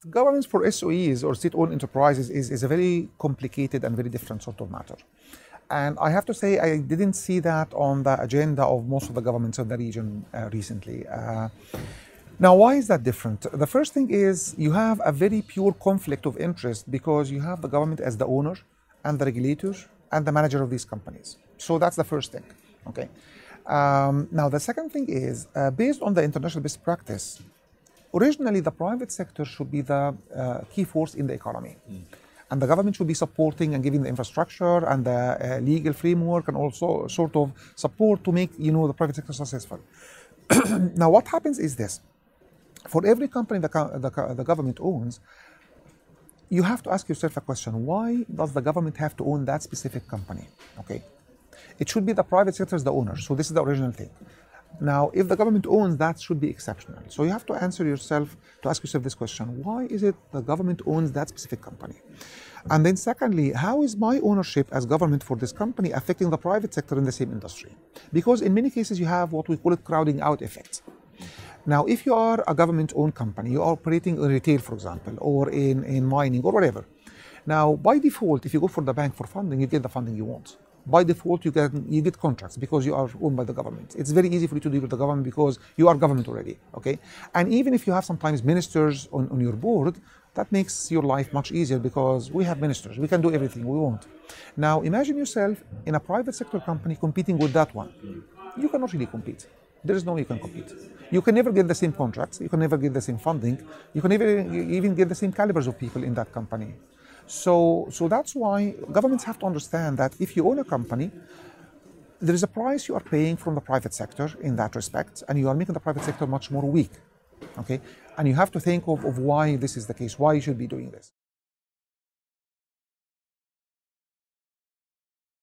Governance for SOEs or state-owned enterprises is a very complicated and very different sort of matter. And I have to say, I didn't see that on the agenda of most of the governments of the region recently. Now, why is that different? The first thing is you have a very pure conflict of interest because you have the government as the owner and the regulator and the manager of these companies. So that's the first thing, okay? Now, the second thing is, based on the international best practice, originally the private sector should be the key force in the economy. And the government should be supporting and giving the infrastructure and the legal framework and also sort of support to make, the private sector successful. Now, what happens is this. For every company the government owns, you have to ask yourself a question. Why does the government have to own that specific company? Okay. It should be the private sector as the owner. So this is the original thing. Now, if the government owns, that should be exceptional. So you have to ask yourself this question. Why is it the government owns that specific company? And then secondly, how is my ownership as government for this company affecting the private sector in the same industry? Because in many cases, you have what we call it crowding out effect. Now, if you are a government-owned company, you are operating in retail, for example, or in mining or whatever. Now, by default, if you go for the bank for funding, you get the funding you want. By default, you get contracts because you are owned by the government. It's very easy for you to deal with the government because you are government already, okay? And even if you have sometimes ministers on your board, that makes your life much easier because we have ministers. We can do everything we want. Now, imagine yourself in a private sector company competing with that one. You cannot really compete. There is no way you can compete. You can never get the same contracts. You can never get the same funding. You can never even get the same calibers of people in that company. So that's why governments have to understand that if you own a company, there is a price you are paying from the private sector in that respect, and you are making the private sector much more weak. Okay? And you have to think of why this is the case, why you should be doing this.